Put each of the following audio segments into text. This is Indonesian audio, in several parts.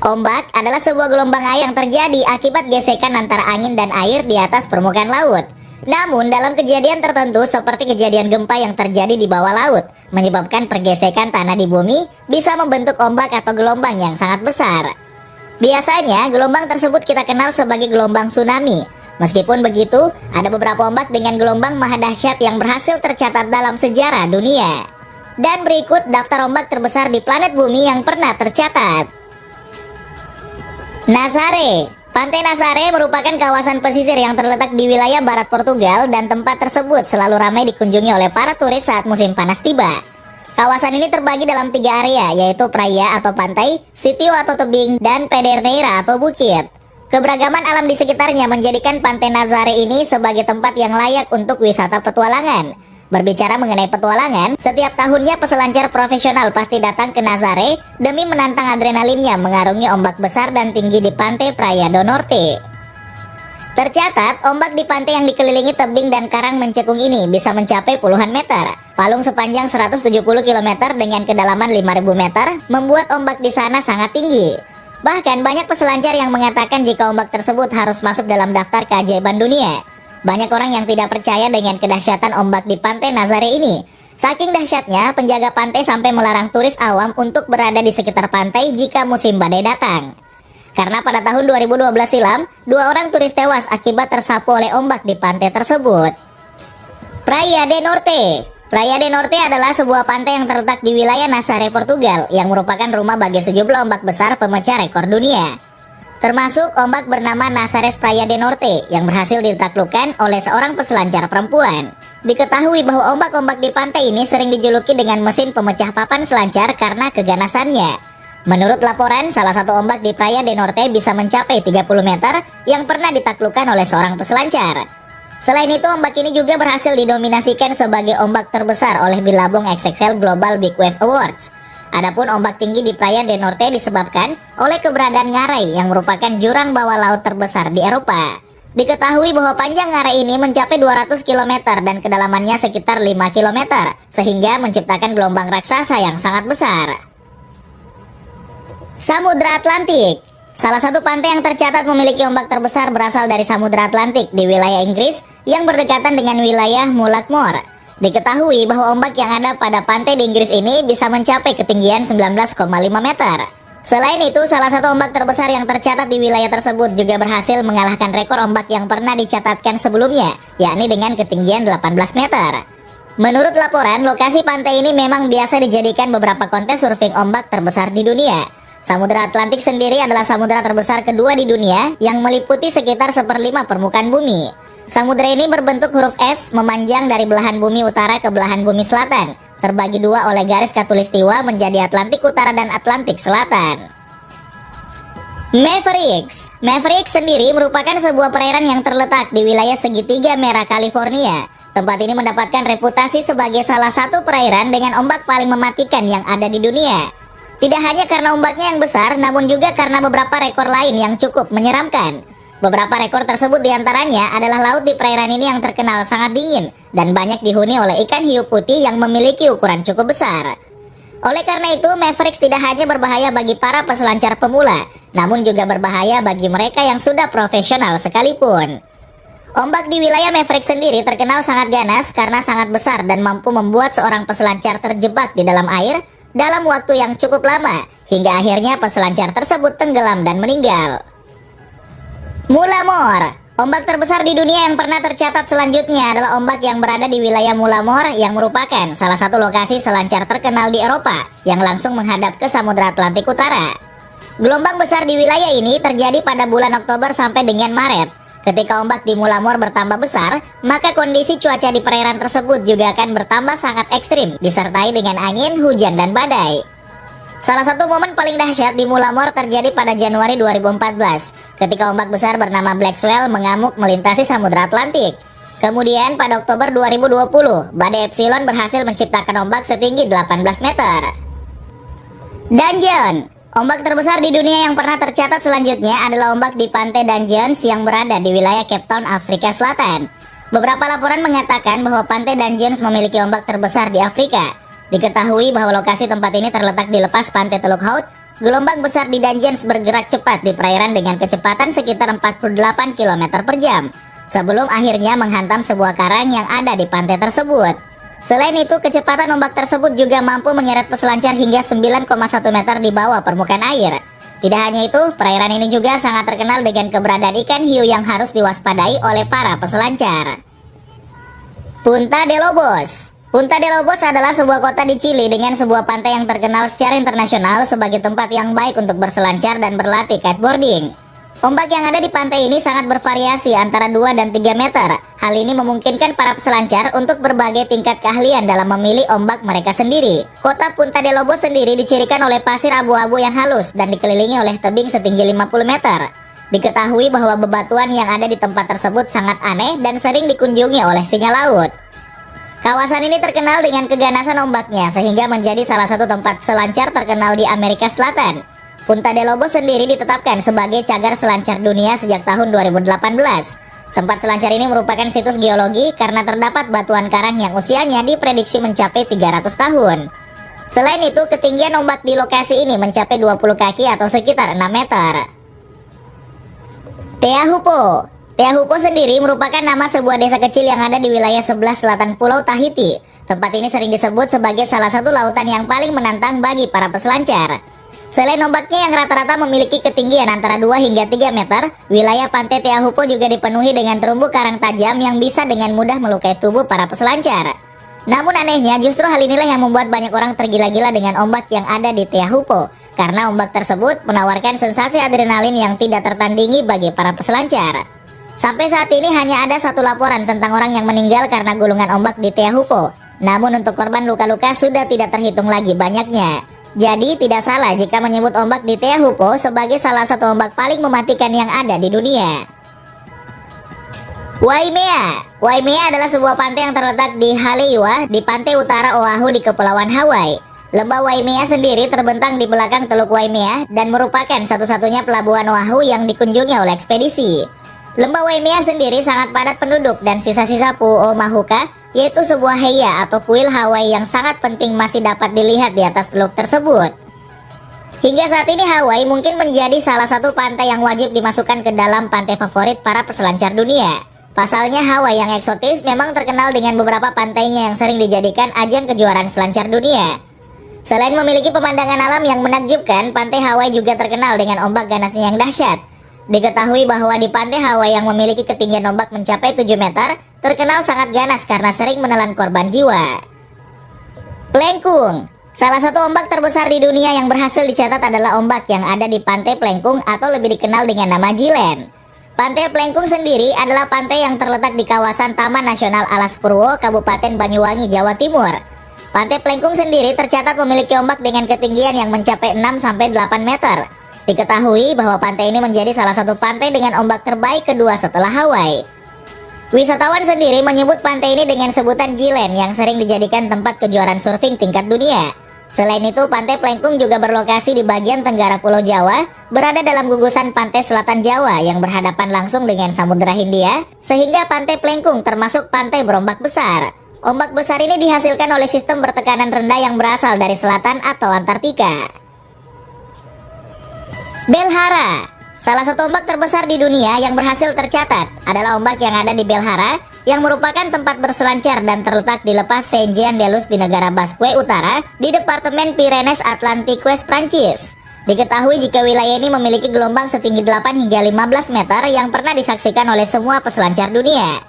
Ombak adalah sebuah gelombang air yang terjadi akibat gesekan antara angin dan air di atas permukaan laut. Namun, dalam kejadian tertentu seperti kejadian gempa yang terjadi di bawah laut, menyebabkan pergesekan tanah di bumi bisa membentuk ombak atau gelombang yang sangat besar. Biasanya, gelombang tersebut kita kenal sebagai gelombang tsunami. Meskipun begitu, ada beberapa ombak dengan gelombang maha dahsyat yang berhasil tercatat dalam sejarah dunia. Dan berikut daftar ombak terbesar di planet bumi yang pernah tercatat. Nazaré. Pantai Nazaré merupakan kawasan pesisir yang terletak di wilayah barat Portugal dan tempat tersebut selalu ramai dikunjungi oleh para turis saat musim panas tiba. Kawasan ini terbagi dalam 3 area, yaitu praia atau pantai, sitio atau tebing, dan pederneira atau bukit. Keberagaman alam di sekitarnya menjadikan Pantai Nazaré ini sebagai tempat yang layak untuk wisata petualangan. Berbicara mengenai petualangan, setiap tahunnya peselancar profesional pasti datang ke Nazaré demi menantang adrenalinnya mengarungi ombak besar dan tinggi di pantai Praia do Norte. Tercatat, ombak di pantai yang dikelilingi tebing dan karang mencekung ini bisa mencapai puluhan meter. Palung sepanjang 170 km dengan kedalaman 5.000 meter membuat ombak di sana sangat tinggi. Bahkan banyak peselancar yang mengatakan jika ombak tersebut harus masuk dalam daftar keajaiban dunia. Banyak orang yang tidak percaya dengan kedahsyatan ombak di Pantai Nazaré ini. Saking dahsyatnya, penjaga pantai sampai melarang turis awam untuk berada di sekitar pantai jika musim badai datang. Karena pada tahun 2012 silam, 2 orang turis tewas akibat tersapu oleh ombak di pantai tersebut. Praia de Norte. Praia de Norte adalah sebuah pantai yang terletak di wilayah Nazaré, Portugal, yang merupakan rumah bagi sejumlah ombak besar pemecah rekor dunia. Termasuk ombak bernama Nazares Praia de Norte yang berhasil ditaklukkan oleh seorang peselancar perempuan. Diketahui bahwa ombak-ombak di pantai ini sering dijuluki dengan mesin pemecah papan selancar karena keganasannya. Menurut laporan, salah satu ombak di Praia de Norte bisa mencapai 30 meter yang pernah ditaklukkan oleh seorang peselancar. Selain itu, ombak ini juga berhasil didominasikan sebagai ombak terbesar oleh Billabong XXL Global Big Wave Awards. Adapun ombak tinggi di Praia de Norte disebabkan oleh keberadaan ngarai yang merupakan jurang bawah laut terbesar di Eropa. Diketahui bahwa panjang ngarai ini mencapai 200 km dan kedalamannya sekitar 5 km, sehingga menciptakan gelombang raksasa yang sangat besar. Samudra Atlantik. Salah satu pantai yang tercatat memiliki ombak terbesar berasal dari Samudra Atlantik di wilayah Inggris yang berdekatan dengan wilayah Mullaghmore. Diketahui bahwa ombak yang ada pada pantai di Inggris ini bisa mencapai ketinggian 19,5 meter. Selain itu, salah satu ombak terbesar yang tercatat di wilayah tersebut juga berhasil mengalahkan rekor ombak yang pernah dicatatkan sebelumnya, yakni dengan ketinggian 18 meter. Menurut laporan, lokasi pantai ini memang biasa dijadikan beberapa kontes surfing ombak terbesar di dunia. Samudra Atlantik sendiri adalah samudra terbesar kedua di dunia yang meliputi sekitar 1/5 permukaan bumi. Samudra ini berbentuk huruf S memanjang dari belahan bumi utara ke belahan bumi selatan, terbagi 2 oleh garis khatulistiwa menjadi Atlantik Utara dan Atlantik Selatan. Mavericks. Mavericks sendiri merupakan sebuah perairan yang terletak di wilayah segitiga merah California. Tempat ini mendapatkan reputasi sebagai salah satu perairan dengan ombak paling mematikan yang ada di dunia. Tidak hanya karena ombaknya yang besar, namun juga karena beberapa rekor lain yang cukup menyeramkan. Beberapa rekor tersebut diantaranya adalah laut di perairan ini yang terkenal sangat dingin dan banyak dihuni oleh ikan hiu putih yang memiliki ukuran cukup besar. Oleh karena itu, Mavericks tidak hanya berbahaya bagi para peselancar pemula, namun juga berbahaya bagi mereka yang sudah profesional sekalipun. Ombak di wilayah Mavericks sendiri terkenal sangat ganas karena sangat besar dan mampu membuat seorang peselancar terjebak di dalam air dalam waktu yang cukup lama, hingga akhirnya peselancar tersebut tenggelam dan meninggal. Mullaghmore. Ombak terbesar di dunia yang pernah tercatat selanjutnya adalah ombak yang berada di wilayah Mullaghmore yang merupakan salah satu lokasi selancar terkenal di Eropa yang langsung menghadap ke Samudra Atlantik Utara. Gelombang besar di wilayah ini terjadi pada bulan Oktober sampai dengan Maret. Ketika ombak di Mullaghmore bertambah besar, maka kondisi cuaca di perairan tersebut juga akan bertambah sangat ekstrim, disertai dengan angin, hujan, dan badai. Salah satu momen paling dahsyat di Mullaghmore terjadi pada Januari 2014, ketika ombak besar bernama Black Swell mengamuk melintasi Samudra Atlantik. Kemudian pada Oktober 2020, badai Epsilon berhasil menciptakan ombak setinggi 18 meter. Dungeon. Ombak terbesar di dunia yang pernah tercatat selanjutnya adalah ombak di pantai Dungeons yang berada di wilayah Cape Town, Afrika Selatan. Beberapa laporan mengatakan bahwa pantai Dungeons memiliki ombak terbesar di Afrika. Diketahui bahwa lokasi tempat ini terletak di lepas pantai Teluk Haut, Gelombang besar di Dungeons bergerak cepat di perairan dengan kecepatan sekitar 48 km per jam, sebelum akhirnya menghantam sebuah karang yang ada di pantai tersebut. Selain itu, kecepatan ombak tersebut juga mampu menyeret peselancar hingga 9,1 meter di bawah permukaan air. Tidak hanya itu, perairan ini juga sangat terkenal dengan keberadaan ikan hiu yang harus diwaspadai oleh para peselancar. Punta de Lobos. Punta de Lobos adalah sebuah kota di Chili dengan sebuah pantai yang terkenal secara internasional sebagai tempat yang baik untuk berselancar dan berlatih kiteboarding. Ombak yang ada di pantai ini sangat bervariasi antara 2 dan 3 meter. Hal ini memungkinkan para peselancar untuk berbagai tingkat keahlian dalam memilih ombak mereka sendiri. Kota Punta de Lobos sendiri dicirikan oleh pasir abu-abu yang halus dan dikelilingi oleh tebing setinggi 50 meter. Diketahui bahwa bebatuan yang ada di tempat tersebut sangat aneh dan sering dikunjungi oleh singa laut. Kawasan ini terkenal dengan keganasan ombaknya sehingga menjadi salah satu tempat selancar terkenal di Amerika Selatan. Punta de Lobos sendiri ditetapkan sebagai cagar selancar dunia sejak tahun 2018. Tempat selancar ini merupakan situs geologi karena terdapat batuan karang yang usianya diprediksi mencapai 300 tahun. Selain itu, ketinggian ombak di lokasi ini mencapai 20 kaki atau sekitar 6 meter. Teahupo. Teahupo sendiri merupakan nama sebuah desa kecil yang ada di wilayah sebelah selatan Pulau Tahiti. Tempat ini sering disebut sebagai salah satu lautan yang paling menantang bagi para peselancar. Selain ombaknya yang rata-rata memiliki ketinggian antara 2 hingga 3 meter, wilayah pantai Teahupo juga dipenuhi dengan terumbu karang tajam yang bisa dengan mudah melukai tubuh para peselancar. Namun anehnya, justru hal inilah yang membuat banyak orang tergila-gila dengan ombak yang ada di Teahupo, karena ombak tersebut menawarkan sensasi adrenalin yang tidak tertandingi bagi para peselancar. Sampai saat ini hanya ada satu laporan tentang orang yang meninggal karena gulungan ombak di Teahupo. Namun untuk korban luka-luka sudah tidak terhitung lagi banyaknya. Jadi tidak salah jika menyebut ombak di Teahupo sebagai salah satu ombak paling mematikan yang ada di dunia. Waimea. Waimea adalah sebuah pantai yang terletak di Haleiwa di pantai utara Oahu di Kepulauan Hawaii. Lembah Waimea sendiri terbentang di belakang Teluk Waimea dan merupakan satu-satunya pelabuhan Oahu yang dikunjungi oleh ekspedisi. Lembah Waimea sendiri sangat padat penduduk dan sisa-sisa Pu'u Mahuka, yaitu sebuah heia atau kuil Hawaii yang sangat penting masih dapat dilihat di atas teluk tersebut. Hingga saat ini Hawaii mungkin menjadi salah satu pantai yang wajib dimasukkan ke dalam pantai favorit para peselancar dunia. Pasalnya Hawaii yang eksotis memang terkenal dengan beberapa pantainya yang sering dijadikan ajang kejuaraan selancar dunia. Selain memiliki pemandangan alam yang menakjubkan, pantai Hawaii juga terkenal dengan ombak ganasnya yang dahsyat. Diketahui bahwa di pantai Hawaii yang memiliki ketinggian ombak mencapai 7 meter, terkenal sangat ganas karena sering menelan korban jiwa. Plengkung. Salah satu ombak terbesar di dunia yang berhasil dicatat adalah ombak yang ada di pantai Plengkung atau lebih dikenal dengan nama Jilen. Pantai Plengkung sendiri adalah pantai yang terletak di kawasan Taman Nasional Alas Purwo, Kabupaten Banyuwangi, Jawa Timur. Pantai Plengkung sendiri tercatat memiliki ombak dengan ketinggian yang mencapai 6-8 meter. Diketahui bahwa pantai ini menjadi salah satu pantai dengan ombak terbaik kedua setelah Hawaii. Wisatawan sendiri menyebut pantai ini dengan sebutan Jilen yang sering dijadikan tempat kejuaraan surfing tingkat dunia. Selain itu, pantai Plengkung juga berlokasi di bagian tenggara Pulau Jawa, berada dalam gugusan pantai selatan Jawa yang berhadapan langsung dengan Samudra Hindia, sehingga pantai Plengkung termasuk pantai berombak besar. Ombak besar ini dihasilkan oleh sistem bertekanan rendah yang berasal dari selatan atau Antartika. Belhara. Salah satu ombak terbesar di dunia yang berhasil tercatat adalah ombak yang ada di Belhara, yang merupakan tempat berselancar dan terletak di lepas Saint-Jean-de-Luz di negara Basque Utara di Departemen Pyrenees Atlantiques, Prancis. Diketahui jika wilayah ini memiliki gelombang setinggi 8 hingga 15 meter yang pernah disaksikan oleh semua peselancar dunia.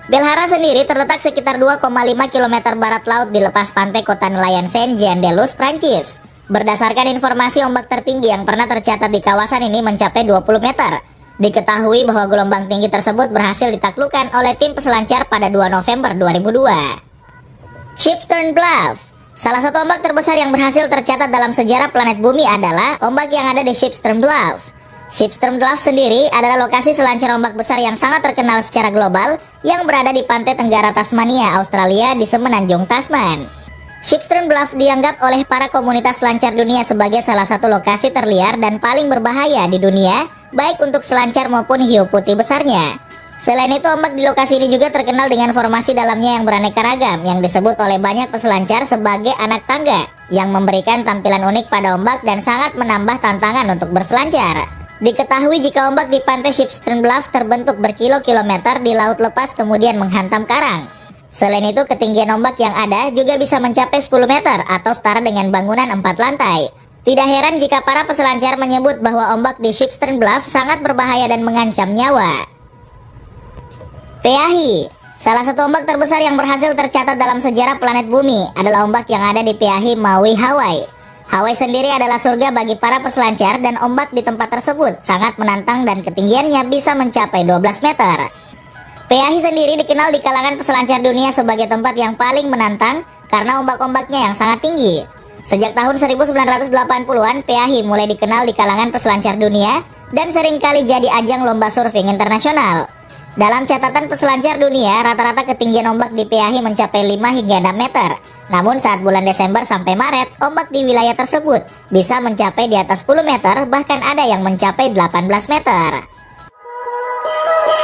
Belhara sendiri terletak sekitar 2,5 km barat laut di lepas pantai kota nelayan Saint-Jean-de-Luz, Prancis. Berdasarkan informasi, ombak tertinggi yang pernah tercatat di kawasan ini mencapai 20 meter. Diketahui bahwa gelombang tinggi tersebut berhasil ditaklukkan oleh tim peselancar pada 2 November 2002. Shipstern Bluff. Salah satu ombak terbesar yang berhasil tercatat dalam sejarah planet bumi adalah ombak yang ada di Shipstern Bluff. Shipstern Bluff sendiri adalah lokasi selancar ombak besar yang sangat terkenal secara global yang berada di pantai tenggara Tasmania, Australia di semenanjung Tasman. Shipstern Bluff dianggap oleh para komunitas selancar dunia sebagai salah satu lokasi terliar dan paling berbahaya di dunia, baik untuk selancar maupun hiu putih besarnya. Selain itu, ombak di lokasi ini juga terkenal dengan formasi dalamnya yang beraneka ragam, yang disebut oleh banyak peselancar sebagai anak tangga. yang memberikan tampilan unik pada ombak dan sangat menambah tantangan untuk berselancar. Diketahui jika ombak di pantai Shipstern Bluff terbentuk berkilo-kilometer di laut lepas kemudian menghantam karang. Selain itu, ketinggian ombak yang ada juga bisa mencapai 10 meter atau setara dengan bangunan 4 lantai. Tidak heran jika para peselancar menyebut bahwa ombak di Shipstern Bluff sangat berbahaya dan mengancam nyawa. Peahi, salah satu ombak terbesar yang berhasil tercatat dalam sejarah planet bumi adalah ombak yang ada di Peahi, Maui, Hawaii. Hawaii sendiri adalah surga bagi para peselancar dan ombak di tempat tersebut sangat menantang dan ketinggiannya bisa mencapai 12 meter. Peahi sendiri dikenal di kalangan peselancar dunia sebagai tempat yang paling menantang karena ombak-ombaknya yang sangat tinggi. Sejak tahun 1980-an, Peahi mulai dikenal di kalangan peselancar dunia dan seringkali jadi ajang lomba surfing internasional. Dalam catatan peselancar dunia, rata-rata ketinggian ombak di Peahi mencapai 5 hingga 6 meter. Namun saat bulan Desember sampai Maret, ombak di wilayah tersebut bisa mencapai di atas 10 meter, bahkan ada yang mencapai 18 meter.